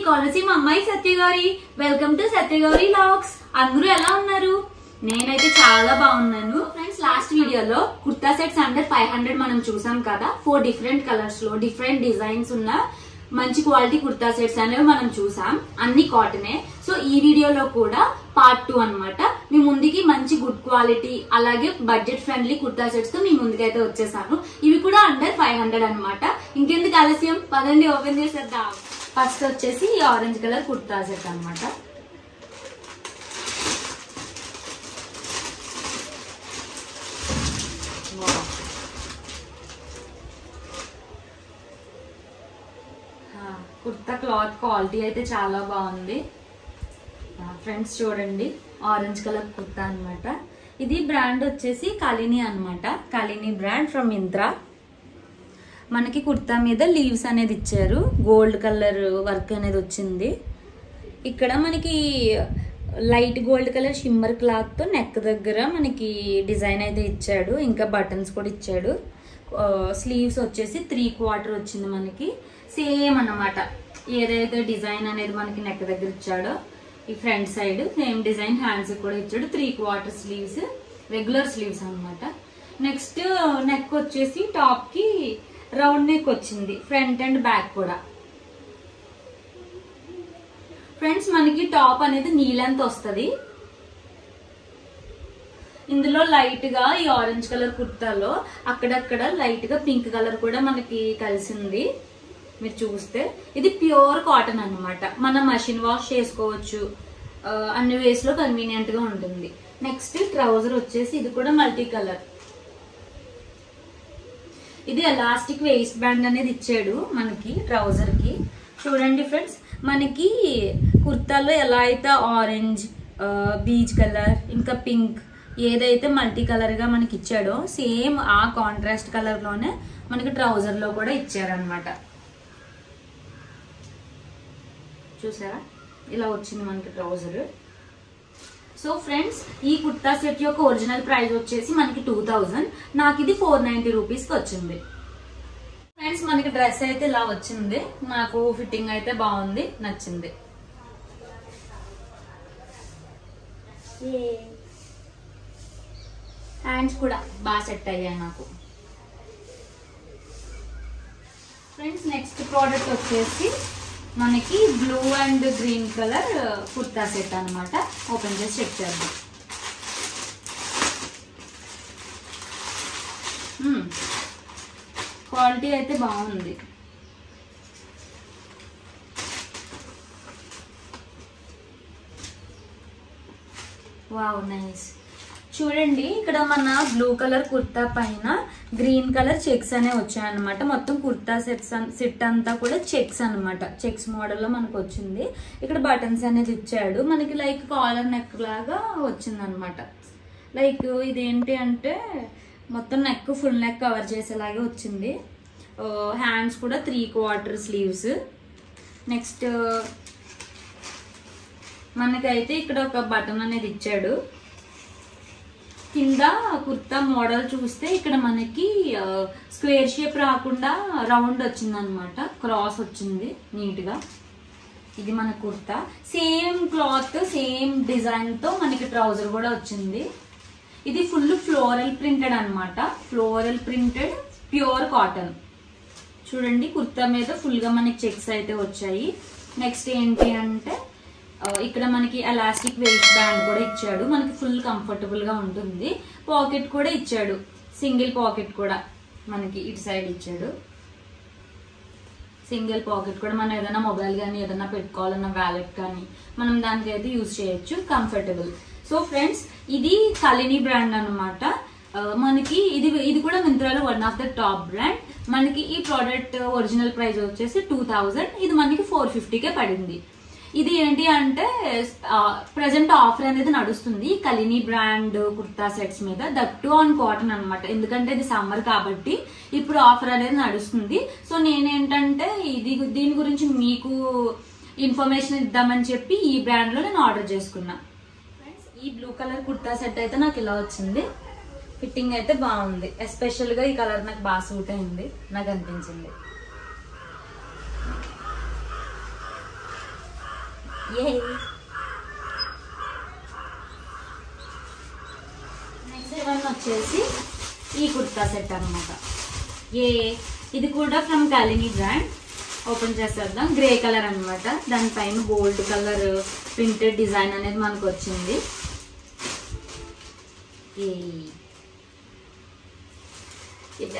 కోనసీమ అమ్మాయి Satyagowri. Welcome to Satyagowri vlogs. అందరూ ఎలా ఉన్నారు? నేనైతే చాలా బాగున్నాను. ఫ్రెండ్స్, లాస్ట్ వీడియోలో కుర్తా సెట్స్ అండర్ 500 మనం చూసాం కదా. 4 డిఫరెంట్ కలర్స్ లో డిఫరెంట్ డిజైన్స్ ఉన్న మంచి క్వాలిటీ కుర్తా సెట్స్ అనేవి మనం చూసాం. అన్ని కాటనే. సో ఈ వీడియోలో కూడా పార్ట్ 2 అన్నమాట. మీ ముందుకి మంచి గుడ్ క్వాలిటీ అలాగే బడ్జెట్ ఫ్రెండ్లీ కుర్తా సెట్స్ తో మీ ముందుకైతే వచ్చేసాను. ఇవి కూడా అండర్ 500 అన్నమాట. ఇంకెందుకు ఆలస్యం, పదండి ఓపెన్ చేసేద్దాం. ఫస్ట్ వచ్చేసి ఈ ఆరెంజ్ కలర్ కుర్తా సెట్ అన్నమాట. కుర్తా క్లాత్ క్వాలిటీ అయితే చాలా బాగుంది ఫ్రెండ్స్. చూడండి, ఆరెంజ్ కలర్ కుర్తా అన్నమాట. ఇది బ్రాండ్ వచ్చేసి కలిని అన్నమాట. కలిని బ్రాండ్ ఫ్రమ్ మింత్రా. మనకి కుర్తా మీద లీవ్స్ అనేది ఇచ్చారు. గోల్డ్ కలర్ వర్క్ అనేది వచ్చింది. ఇక్కడ మనకి light gold colour shimmer cloth తో నెక్ దగ్గర మనకి డిజైన్ అయితే ఇచ్చాడు. ఇంకా బటన్స్ కూడా ఇచ్చాడు. స్లీవ్స్ వచ్చేసి 3/4 వచ్చింది మనకి. సేమ్ అన్నమాట, ఏదైతే డిజైన్ అనేది మనకి నెక్ దగ్గర ఇచ్చాడో ఈ front side same design hands కూడా ఇచ్చాడు. 3/4 స్లీవ్స్, రెగ్యులర్ స్లీవ్స్ అన్నమాట. నెక్స్ట్ నెక్ వచ్చేసి టాప్ కి రౌండ్ నెక్ వచ్చింది, ఫ్రంట్ అండ్ బ్యాక్ కూడా. ఫ్రెండ్స్, మనకి టాప్ అనేది నీ లెంత్ వస్తుంది. ఇందులో లైట్ గా ఈ ఆరెంజ్ కలర్ కుర్తాలో అక్కడక్కడ లైట్ గా పింక్ కలర్ కూడా మనకి కలిసింది. మీరు చూస్తే ఇది ప్యూర్ కాటన్ అన్నమాట. మనం మషిన్ వాష్ చేసుకోవచ్చు, అన్ని వేస్ లో కన్వీనియంట్ గా ఉంటుంది. నెక్స్ట్ ట్రౌజర్ వచ్చేసి ఇది కూడా మల్టీ కలర్. ఇది ఎలాస్టిక్ వేస్ట్ బ్యాండ్ అనేది ఇచ్చాడు మనకి ట్రౌజర్ కి. చూడండి ఫ్రెండ్స్, మనకి కుర్తాలో ఎలా అయితే ఆరెంజ్, బీచ్ కలర్ ఇంకా పింక్ ఏదైతే మల్టీ కలర్ గా మనకి ఇచ్చాడో సేమ్ ఆ కాంట్రాస్ట్ కలర్ లోనే మనకి ట్రౌజర్ లో కూడా ఇచ్చారనమాట. చూసారా, ఇలా వచ్చింది మనకి ట్రౌజర్. సో ఫ్రెండ్స్, ఈ కుర్తా సెట్ యొక్క ఒరిజినల్ ప్రైస్ వచ్చేసి మనకి 2000. నాకు ఇది 490 రూపీస్ కి వచ్చింది. ఫ్రెండ్స్, మనకి డ్రెస్ అయితే ఇలా వచ్చింది. నాకు ఫిట్టింగ్ అయితే బాగుంది, నచ్చింది. హ్యాండ్స్ కూడా బాగా సెట్ అయ్యాయి నాకు. ఫ్రెండ్స్, నెక్స్ట్ ప్రోడక్ట్ వచ్చేసి మనకి blue and green colour kurta set అన్నమాట. ఓపెన్ చేసి చెక్ చేద్దాం. క్వాలిటీ అయితే బాగుంది. Wow, nice. చూడండి, ఇక్కడ మన బ్లూ కలర్ కుర్తా పైన గ్రీన్ కలర్ చెక్స్ అనేవి వచ్చాయన్నమాట. మొత్తం కుర్తా సెట్ అంతా కూడా చెక్స్ అన్నమాట. చెక్స్ మోడల్ లో మనకు వచ్చింది. ఇక్కడ బటన్స్ అనేది ఇచ్చాడు మనకి. లైక్ కాలర్ నెక్ లాగా వచ్చింది అనమాట. లైక్ ఇదేంటి అంటే మొత్తం నెక్ ఫుల్ నెక్ కవర్ చేసేలాగే వచ్చింది. హ్యాండ్స్ కూడా 3/4 స్లీవ్స్. నెక్స్ట్ మనకైతే ఇక్కడ ఒక బటన్ అనేది ఇచ్చాడు. కింద కుర్తా మోడల్ చూస్తే ఇక్కడ మనకి స్క్వేర్ షేప్ రాకుండా రౌండ్ వచ్చింది అనమాట. క్రాస్ వచ్చింది నీట్ గా. ఇది మన kurta. Same cloth same design తో మనకి ట్రౌజర్ కూడా వచ్చింది. ఇది ఫుల్ ఫ్లోరల్ ప్రింటెడ్ అనమాట. Floral printed pure cotton. చూడండి, కుర్తా మీద ఫుల్ గా మనకి చెక్స్ అయితే వచ్చాయి. నెక్స్ట్ ఏంటి అంటే ఇక్కడ మనకి ఎలాస్టిక్ వేస్ట్ బ్యాండ్ కూడా ఇచ్చాడు. మనకి ఫుల్ కంఫర్టబుల్ గా ఉంటుంది. పాకెట్ కూడా ఇచ్చాడు, సింగిల్ పాకెట్ కూడా మనకి ఇటు సైడ్ ఇచ్చాడు. సింగిల్ పాకెట్ కూడా మనం ఏదైనా మొబైల్ కానీ ఏదైనా పెట్టుకోవాలన్న వ్యాలెట్ కానీ మనం దానికి అయితే యూజ్ చేయొచ్చు. కంఫర్టబుల్. సో ఫ్రెండ్స్, ఇది కలిని బ్రాండ్ అన్నమాట. మనకి ఇది కూడా మింత్రాలో one of the top brand. మనకి ఈ ప్రోడక్ట్ ఒరిజినల్ ప్రైస్ వచ్చేసి 2000. ఇది మనకి 450కే పడింది. ఇది ఏంటి అంటే ప్రెసెంట్ ఆఫర్ అనేది నడుస్తుంది కలిని బ్రాండ్ కుర్తా సెట్స్ మీద. దట్టు ఆన్ కాటన్ అనమాట. ఎందుకంటే ఇది సమ్మర్ కాబట్టి ఇప్పుడు ఆఫర్ అనేది నడుస్తుంది. సో నేనేంటంటే దీని గురించి మీకు ఇన్ఫర్మేషన్ ఇద్దామని చెప్పి ఈ బ్రాండ్ లో నేను ఆర్డర్ చేసుకున్నా. ఫ్రెండ్స్, ఈ బ్లూ కలర్ కుర్తా సెట్ అయితే నాకు ఇలా వచ్చింది. ఫిట్టింగ్ అయితే బాగుంది. ఎస్పెషల్ గా ఈ కలర్ నాకు బాగా సూట్ అయింది, నాకు అనిపించింది. నెక్స్ట్ వన్ వచ్చేసి ఈ కుర్తా సెట్ అనమాట. ఇది కూడా ఫ్రమ్ కలిని బ్రాండ్. ఓపెన్ చేసేద్దాం. గ్రే కలర్ అనమాట. దానిపైన గోల్డ్ కలర్ ప్రింటెడ్ డిజైన్ అనేది మనకు వచ్చింది.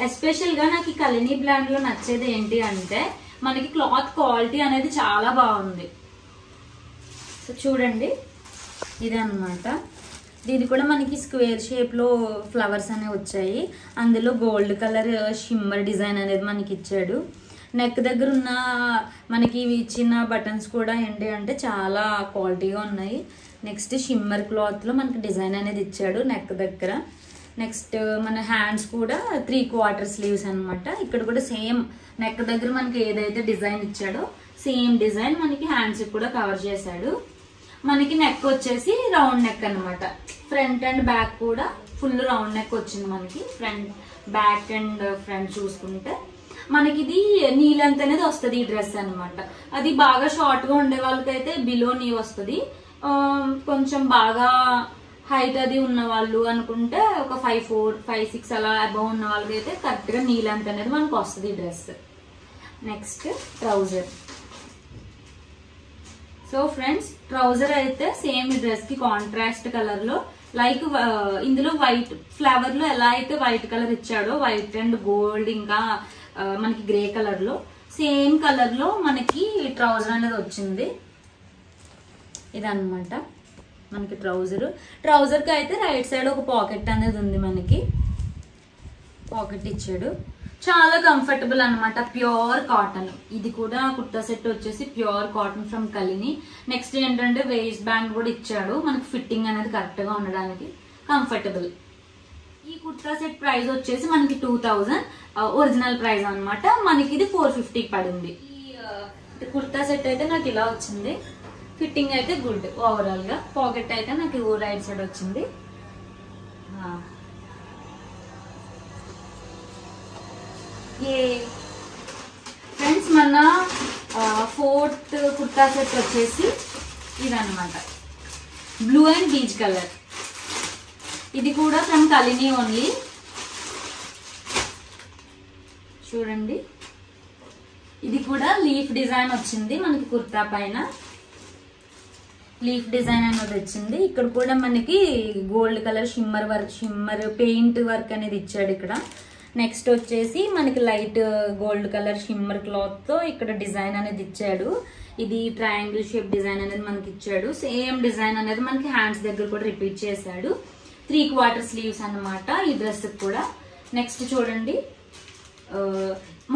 ఎస్పెషల్గా నాకు ఈ కలిని బ్రాండ్ లో నచ్చేది ఏంటి అంటే మనకి క్లాత్ క్వాలిటీ అనేది చాలా బాగుంది. సో చూడండి, ఇదన్నమాట. ఇది కూడా మనకి స్క్వేర్ షేప్ లో ఫ్లవర్స్ అనేవి వచ్చాయి. అందులో గోల్డ్ కలర్ షిమ్మర్ డిజైన్ అనేది మనకి ఇచ్చాడు. నెక్ దగ్గర ఉన్న మనకి ఇచ్చిన బటన్స్ కూడా ఏంటి అంటే చాలా క్వాలిటీగా ఉన్నాయి. నెక్స్ట్ షిమ్మర్ క్లాత్ లో మనకి డిజైన్ అనేది ఇచ్చాడు నెక్ దగ్గర. నెక్స్ట్ మన హ్యాండ్స్ కూడా 3/4 స్లీవ్స్ అనమాట. ఇక్కడ కూడా సేమ్ నెక్ దగ్గర మనకి ఏదైతే డిజైన్ ఇచ్చాడో సేమ్ డిజైన్ మనకి హ్యాండ్స్ కూడా కవర్ చేశాడు. మనకి నెక్ వచ్చేసి రౌండ్ నెక్ అనమాట. ఫ్రంట్ అండ్ బ్యాక్ కూడా ఫుల్ రౌండ్ నెక్ వచ్చింది మనకి. ఫ్రంట్ బ్యాక్ అండ్ ఫ్రంట్ చూసుకుంటే మనకి ఇది నీ లెంత్ అనేది వస్తుంది ఈ డ్రెస్ అనమాట. అది బాగా షార్ట్ గా ఉండే వాళ్ళకైతే బిలో నీ వస్తుంది. కొంచెం బాగా హైట్ అది ఉన్న వాళ్ళు అనుకుంటే ఒక 5'4", 5'6" అలా అబౌవ్ ఉన్న వాళ్ళకైతే కరెక్ట్ గా నీ లెంత్ అనేది మనకు వస్తుంది ఈ dress. Next trouser. So friends, trouser అయితే సేమ్ ఈ డ్రెస్ కి కాంట్రాస్ట్ కలర్ లో లైక్ ఇందులో వైట్ ఫ్లవర్ లో ఎలా అయితే వైట్ కలర్ ఇచ్చాడో వైట్ అండ్ గోల్డ్ ఇంకా మనకి గ్రే కలర్ లో సేమ్ కలర్ లో మనకి ట్రౌజర్ అనేది వచ్చింది. ఇదన్నమాట మనకి ట్రౌజర్ కి అయితే రైట్ సైడ్ ఒక పాకెట్ అనేది ఉంది. మనకి పాకెట్ ఇచ్చాడు. చాలా కంఫర్టబుల్ అనమాట. Pure cotton. ఇది కూడా కుర్తా సెట్ వచ్చేసి ప్యూర్ కాటన్ ఫ్రమ్ కలిని. నెక్స్ట్ ఏంటంటే వేస్ట్ బ్యాండ్ కూడా ఇచ్చాడు మనకి ఫిట్టింగ్ అనేది కరెక్ట్ గా ఉండడానికి కంఫర్టబుల్. ఈ కుర్తా సెట్ ప్రైస్ వచ్చేసి మనకి 2000 ఒరిజినల్ ప్రైస్ అనమాట. మనకి ఇది 450 పడింది. ఈ కుర్తా సెట్ అయితే నాకు ఇలా వచ్చింది. ఫిట్టింగ్ అయితే గుడ్ ఓవరాల్ గా. పాకెట్ అయితే నాకు రైట్ సైడ్ వచ్చింది. ఫ్రెండ్స్, మన 4th కుర్తా సెట్ వచ్చేసి ఇదన్నమాట. Blue and beach colour. ఇది కూడా ఫ్రమ్ కలిని ఓన్లీ. చూడండి, ఇది కూడా లీఫ్ డిజైన్ వచ్చింది మనకి కుర్తా పైన. లీఫ్ డిజైన్ అనేది వచ్చింది. ఇక్కడ కూడా మనకి gold colour shimmer paint work అనేది ఇచ్చాడు ఇక్కడ. నెక్స్ట్ వచ్చేసి మనకి light gold colour shimmer cloth తో ఇక్కడ డిజైన్ అనేది ఇచ్చాడు. ఇది ట్రయాంగిల్ షేప్ డిజైన్ అనేది మనకి ఇచ్చాడు. సేమ్ డిజైన్ అనేది మనకి హ్యాండ్స్ దగ్గర కూడా రిపీట్ చేశాడు. 3/4 స్లీవ్స్ అన్నమాట ఈ డ్రెస్ కూడా. నెక్స్ట్ చూడండి,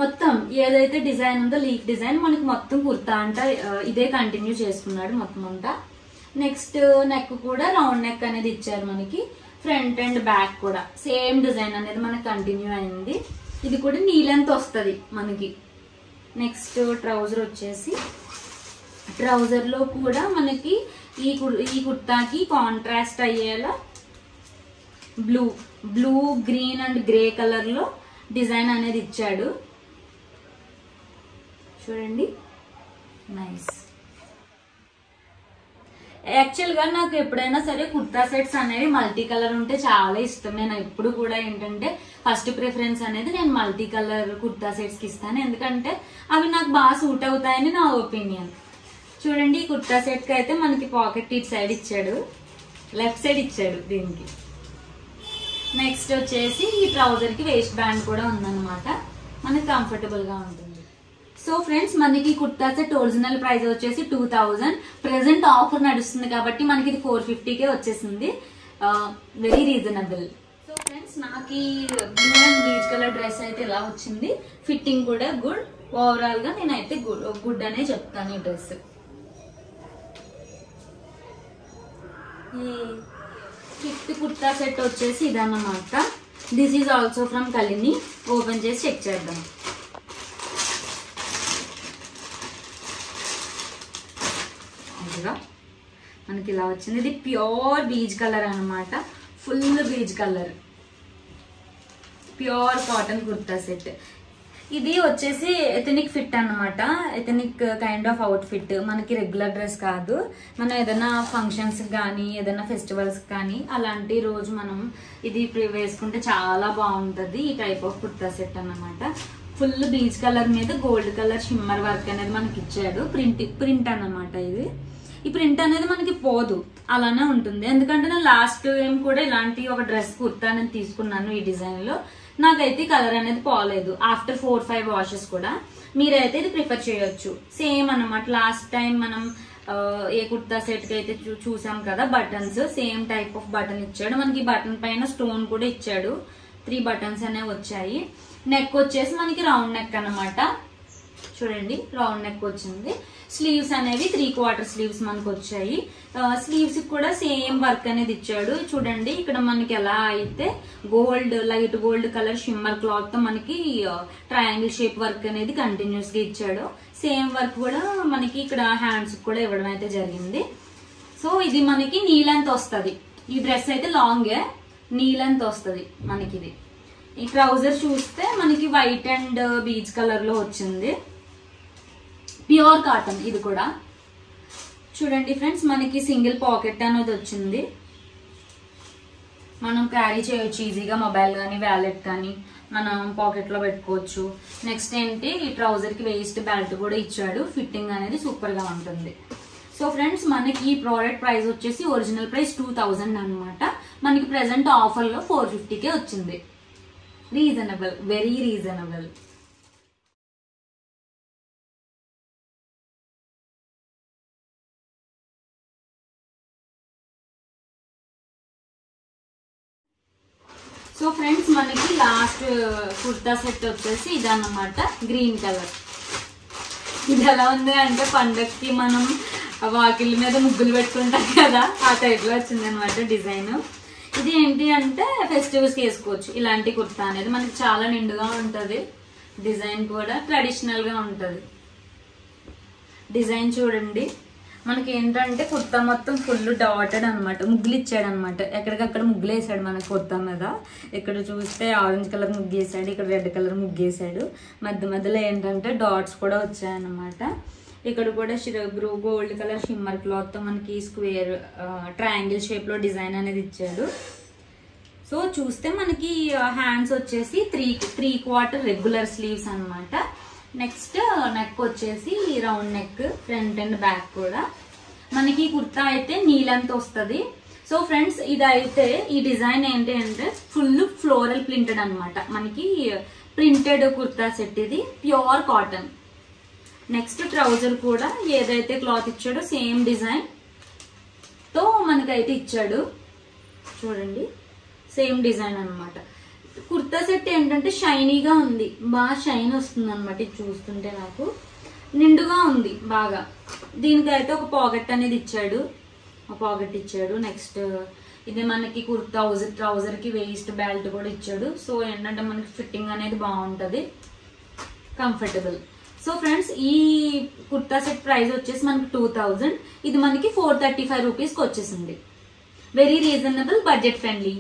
మొత్తం ఏదైతే డిజైన్ ఉందో లీఫ్ డిజైన్ మనకి మొత్తం కుర్తా అంట ఇదే కంటిన్యూ చేసుకున్నాడు మొత్తం అంతా. నెక్స్ట్ నెక్ కూడా రౌండ్ నెక్ అనేది ఇచ్చారు మనకి. ఫ్రంట్ అండ్ బ్యాక్ కూడా సేమ్ డిజైన్ అనేది మనకి కంటిన్యూ అయింది. ఇది కూడా నీ లెంత్ వస్తుంది మనకి. నెక్స్ట్ ట్రౌజర్ వచ్చేసి, ట్రౌజర్ లో కూడా మనకి ఈ కుర్తాకి కాంట్రాస్ట్ అయ్యేలా blue green and grey colour లో డిజైన్ అనేది ఇచ్చాడు. చూడండి, నైస్. యాక్చువల్ గా నాకు ఎప్పుడైనా సరే కుర్తా సెట్స్ అనేవి మల్టీ కలర్ ఉంటే చాలా ఇష్టం. నేను ఎప్పుడు కూడా ఏంటంటే ఫస్ట్ ప్రిఫరెన్స్ అనేది నేను మల్టీ కలర్ కుర్తా సెట్స్ కి ఇస్తాను. ఎందుకంటే అవి నాకు బాగా సూట్ అవుతాయని నా ఒపీనియన్. చూడండి, ఈ కుర్తా సెట్ కి అయితే మనకి పాకెట్ ఇటు సైడ్ ఇచ్చాడు, లెఫ్ట్ సైడ్ ఇచ్చాడు దీనికి. నెక్స్ట్ వచ్చేసి ఈ ట్రౌజర్ కి వేస్ట్ బ్యాండ్ కూడా ఉందన్నమాట. మనకి కంఫర్టబుల్ గా ఉంటుంది. సో ఫ్రెండ్స్, మనకి కుర్తా సెట్ ఒరిజినల్ ప్రైస్ వచ్చేసి 2000. ప్రెసెంట్ ఆఫర్ నడుస్తుంది కాబట్టి మనకి ఇది 450కే వచ్చేసింది. Very reasonable. సో ఫ్రెండ్స్, నాకు ఈ blue and beach colour dress అయితే ఇలా వచ్చింది. ఫిట్టింగ్ కూడా గుడ్. ఓవరాల్ గా నేనైతే గుడ్ అనే చెప్తాను ఈ డ్రెస్. ఈ 5th కుర్తా సెట్ వచ్చేసి ఇదన్నమాట. This is also from Kalini. Open చేసి చెక్ చేద్దాం. మనకి ఇలా వచ్చింది. ఇది ప్యూర్ బీచ్ కలర్ అనమాట. Full beach colour, pure cotton kurta set. ఇది వచ్చేసి ఎథనిక్ ఫిట్ అన్నమాట. Ethnic kind of outfit, మనకి రెగ్యులర్ డ్రెస్ కాదు. మనం ఏదైనా ఫంక్షన్స్ కానీ ఏదైనా ఫెస్టివల్స్ కానీ అలాంటి రోజు మనం ఇది వేసుకుంటే చాలా బాగుంటుంది. ఈ టైప్ ఆఫ్ కుర్తా సెట్ అన్నమాట. ఫుల్ బీచ్ కలర్ మీద గోల్డ్ కలర్ షిమ్మర్ వర్క్ అనేది మనకి ఇచ్చాడు. ప్రింట్ అన్నమాట. ఇది ఈ ప్రింట్ అనేది మనకి పోదు, అలానే ఉంటుంది. ఎందుకంటే నేను లాస్ట్ టైం కూడా ఇలాంటి ఒక డ్రెస్ కుర్తా నేను తీసుకున్నాను ఈ డిజైన్ లో. నాకైతే కలర్ అనేది పోలేదు ఆఫ్టర్ 4-5 వాషెస్ కూడా. మీరైతే ఇది ప్రిఫర్ చేయొచ్చు. సేమ్ అన్నమాట. లాస్ట్ టైం మనం ఏ కుర్తా సెట్ కి అయితే చూసాం కదా buttons, same type of button ఇచ్చాడు. మనకి బటన్ పైన స్టోన్ కూడా ఇచ్చాడు. 3 బటన్స్ అనేవి వచ్చాయి. నెక్ వచ్చేసి మనకి రౌండ్ నెక్ అన్నమాట. చూడండి రౌండ్ నెక్ వచ్చింది. స్లీవ్స్ అనేవి 3/4 స్లీవ్స్ మనకు వచ్చాయి. స్లీవ్స్ కూడా సేమ్ వర్క్ అనేది ఇచ్చాడు. చూడండి ఇక్కడ మనకి ఎలా అయితే gold, light gold colour shimmer cloth తో మనకి ట్రయాంగిల్ షేప్ వర్క్ అనేది కంటిన్యూస్ గా ఇచ్చాడు. సేమ్ వర్క్ కూడా మనకి ఇక్కడ హ్యాండ్స్ కూడా ఇవ్వడం అయితే జరిగింది. సో ఇది మనకి నీ లెంత్ వస్తుంది. ఈ డ్రెస్ అయితే లాంగే, నీ లెంత్ వస్తుంది మనకి. ఇది ఈ ట్రౌజర్ చూస్తే మనకి వైట్ అండ్ బీచ్ కలర్ లో వచ్చింది. ప్యూర్ కాటన్ ఇది కూడా. చూడండి ఫ్రెండ్స్, మనకి సింగిల్ పాకెట్ అనేది వచ్చింది. మనం క్యారీ చేయొచ్చు ఈజీగా. మొబైల్ కానీ వ్యాలెట్ కానీ మనం పాకెట్ లో పెట్టుకోవచ్చు. నెక్స్ట్ ఏంటి, ఈ ట్రౌజర్ కి వేస్ట్ బెల్ట్ కూడా ఇచ్చాడు. ఫిట్టింగ్ అనేది సూపర్ గా ఉంటుంది. సో ఫ్రెండ్స్, మనకి ఈ ప్రోడక్ట్ ప్రైస్ వచ్చేసి ఒరిజినల్ ప్రైస్ 2000 అనమాట. మనకి ప్రెసెంట్ ఆఫర్ లో 450కే వచ్చింది. Reasonable, very reasonable. So friends, మనకి లాస్ట్ కుర్తా సెట్ వచ్చేసి ఇదన్నమాట. Green colour. ఇది ఎలా ఉంది అంటే పండగకి మనం వాకిళ్ళ మీద ముగ్గులు పెట్టుకుంటాం కదా, ఆ టైప్ లో వచ్చింది అనమాట డిజైన్. ఇది ఏంటి అంటే ఫెస్టివల్స్ కి వేసుకోవచ్చు. ఇలాంటి కుర్తా అనేది మనకి చాలా నిండుగా ఉంటది. డిజైన్ కూడా ట్రెడిషనల్ గా ఉంటది. డిజైన్ చూడండి. మనకి ఏంటంటే కుర్తా మొత్తం ఫుల్ డాటెడ్ అనమాట. ముగ్గులు ఇచ్చాడు అనమాట. ఎక్కడికక్కడ ముగ్గులు వేసాడు మన కుర్తా మీద. ఇక్కడ చూస్తే ఆరెంజ్ కలర్ ముగ్గు వేసాడు, ఇక్కడ రెడ్ కలర్ ముగ్గు వేసాడు. మధ్యలో ఏంటంటే డాట్స్ కూడా వచ్చాయన్నమాట. ఇక్కడ కూడా గోల్డ్ కలర్ షిమ్మర్ క్లాత్ తో మనకి స్క్వేర్ ట్రయాంగిల్ షేప్ లో డిజైన్ అనేది ఇచ్చాడు. సో చూస్తే మనకి హ్యాండ్స్ వచ్చేసి 3/4 రెగ్యులర్ స్లీవ్స్ అనమాట. నెక్స్ట్ నెక్ వచ్చేసి round neck, front and back కూడా. మనకి కుర్తా అయితే నీ లెంత్ వస్తుంది. సో ఫ్రెండ్స్, ఇదైతే ఈ డిజైన్ ఏంటి అంటే ఫుల్ ఫ్లోరల్ ప్రింటెడ్ అనమాట. మనకి ప్రింటెడ్ కుర్తా సెట్. ఇది ప్యూర్ కాటన్. నెక్స్ట్ ట్రౌజర్ కూడా ఏదైతే క్లాత్ ఇచ్చాడో సేమ్ డిజైన్ తో మనకైతే ఇచ్చాడు. చూడండి సేమ్ డిజైన్ అనమాట. కుర్తా సెట్ ఏంటంటే షైనీగా ఉంది, బాగా షైన్ వస్తుంది అనమాట. ఇది చూస్తుంటే నాకు నిండుగా ఉంది బాగా. దీనికైతే ఒక పాకెట్ అనేది ఇచ్చాడు, ఒక పాకెట్ ఇచ్చాడు. నెక్స్ట్ ఇది మనకి ట్రౌజర్ కి వేస్ట్ బెల్ట్ కూడా ఇచ్చాడు. సో ఏంటంటే మనకి ఫిట్టింగ్ అనేది బాగుంటది, కంఫర్టబుల్. సో ఫ్రెండ్స్, ఈ కుర్తా సెట్ ప్రైస్ వచ్చేసి మనకి 2000. ఇది మనకి 435 రూపీస్కి వచ్చేసింది. Very reasonable, budget friendly.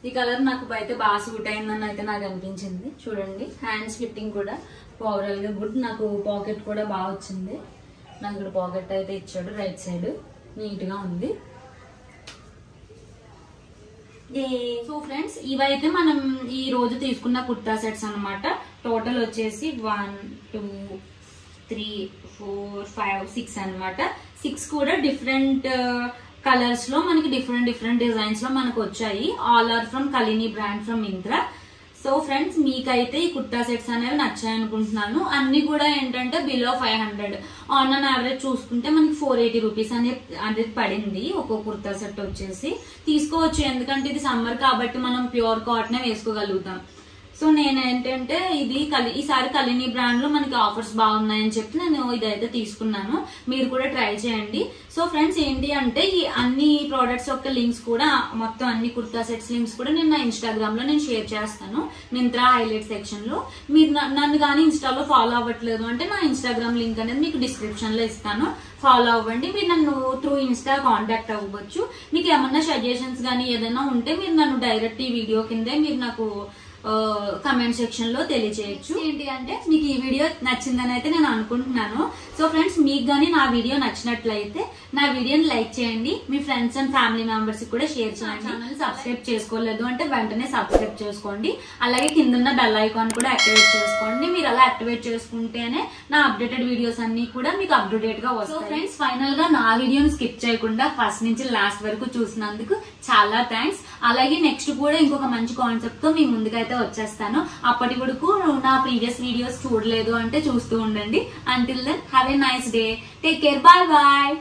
ఈ కలర్ నాకు అయితే బాగా సూట్ అయిందని అయితే నాకు అనిపించింది. చూడండి హ్యాండ్స్ ఫిట్టింగ్ కూడా ఓవరాల్ గా గుడ్. నాకు పాకెట్ కూడా బాగా వచ్చింది. నాకు ఇక్కడ పాకెట్ అయితే ఇచ్చాడు రైట్ సైడ్, నీట్ గా ఉంది. సో ఫ్రెండ్స్, ఇవైతే మనం ఈ రోజు తీసుకున్న కుర్తా సెట్స్ అన్నమాట. టోటల్ వచ్చేసి 1 2 3 4 5 6 అనమాట. 6 కూడా డిఫరెంట్ కలర్స్ లో మనకి డిఫరెంట్ డిజైన్స్ లో మనకు వచ్చాయి. All are from Kalini brand from Myntra. So friends, మీకైతే ఈ కుర్తా సెట్స్ అనేవి నచ్చాయి అనుకుంటున్నాను. అన్ని కూడా ఏంటంటే బిలో 500. ఆన్ అన్ యావరేజ్ చూసుకుంటే మనకి 480 రూపీస్ అనేది పడింది ఒక్కో కుర్తా సెట్ వచ్చేసి. తీసుకోవచ్చు, ఎందుకంటే ఇది సమ్మర్ కాబట్టి మనం ప్యూర్ కాటనే వేసుకోగలుగుతాం. సో నేను ఏంటంటే ఈసారి కలిని బ్రాండ్ లో మనకి ఆఫర్స్ బాగున్నాయని చెప్పి నేను ఇదైతే తీసుకున్నాను. మీరు కూడా ట్రై చేయండి. సో ఫ్రెండ్స్, ఏంటి అంటే ఈ అన్ని ప్రోడక్ట్స్ యొక్క లింక్స్ కూడా, మొత్తం అన్ని కుర్తా సెట్స్ లింక్స్ కూడా నేను నా ఇన్స్టాగ్రామ్ లో నేను షేర్ చేస్తాను, మింత్రా హైలైట్ సెక్షన్ లో. మీరు నన్ను కానీ ఇన్స్టాలో ఫాలో అవ్వట్లేదు అంటే నా ఇన్స్టాగ్రామ్ లింక్ అనేది మీకు డిస్క్రిప్షన్ లో ఇస్తాను, ఫాలో అవ్వండి. మీరు నన్ను త్రూ ఇన్స్టా కాంటాక్ట్ అవ్వచ్చు. మీకు ఏమన్నా సజెషన్స్ కానీ ఏదైనా ఉంటే మీరు నన్ను డైరెక్ట్ ఈ వీడియో కిందే మీరు నాకు కమెంట్ సెక్షన్ లో తెలియజేయచ్చు. ఏంటి అంటే మీకు ఈ వీడియో నచ్చిందని అయితే నేను అనుకుంటున్నాను. సో ఫ్రెండ్స్, మీకు గానీ నా వీడియో నచ్చినట్లయితే నా వీడియోని లైక్ చేయండి, మీ ఫ్రెండ్స్ అండ్ ఫ్యామిలీ మెంబర్స్ కి కూడా షేర్ చేయండి. ఛానల్ సబ్స్క్రైబ్ చేసుకోలేదు అంటే వెంటనే సబ్స్క్రైబ్ చేసుకోండి. అలాగే కింద బెల్ ఐకాన్ కూడా యాక్టివేట్ చేసుకోండి. మీరు అలా యాక్టివేట్ చేసుకుంటేనే నా అప్డేటెడ్ వీడియోస్ అన్ని కూడా మీకు అప్డేట్ గా వస్తాయి. సో ఫ్రెండ్స్, ఫైనల్ గా నా వీడియోని స్కిప్ చేయకుండా ఫస్ట్ నుంచి లాస్ట్ వరకు చూసినందుకు చాలా థ్యాంక్స్. అలాగే నెక్స్ట్ కూడా ఇంకొక మంచి కాన్సెప్ట్ తో మీ ముందుకైతే వచ్చేస్తాను. అప్పటి వరకు నా ప్రీవియస్ వీడియోస్ చూడలేదు అంటే చూస్తూ ఉండండి. Until then have a nice day. Take care. Bye bye.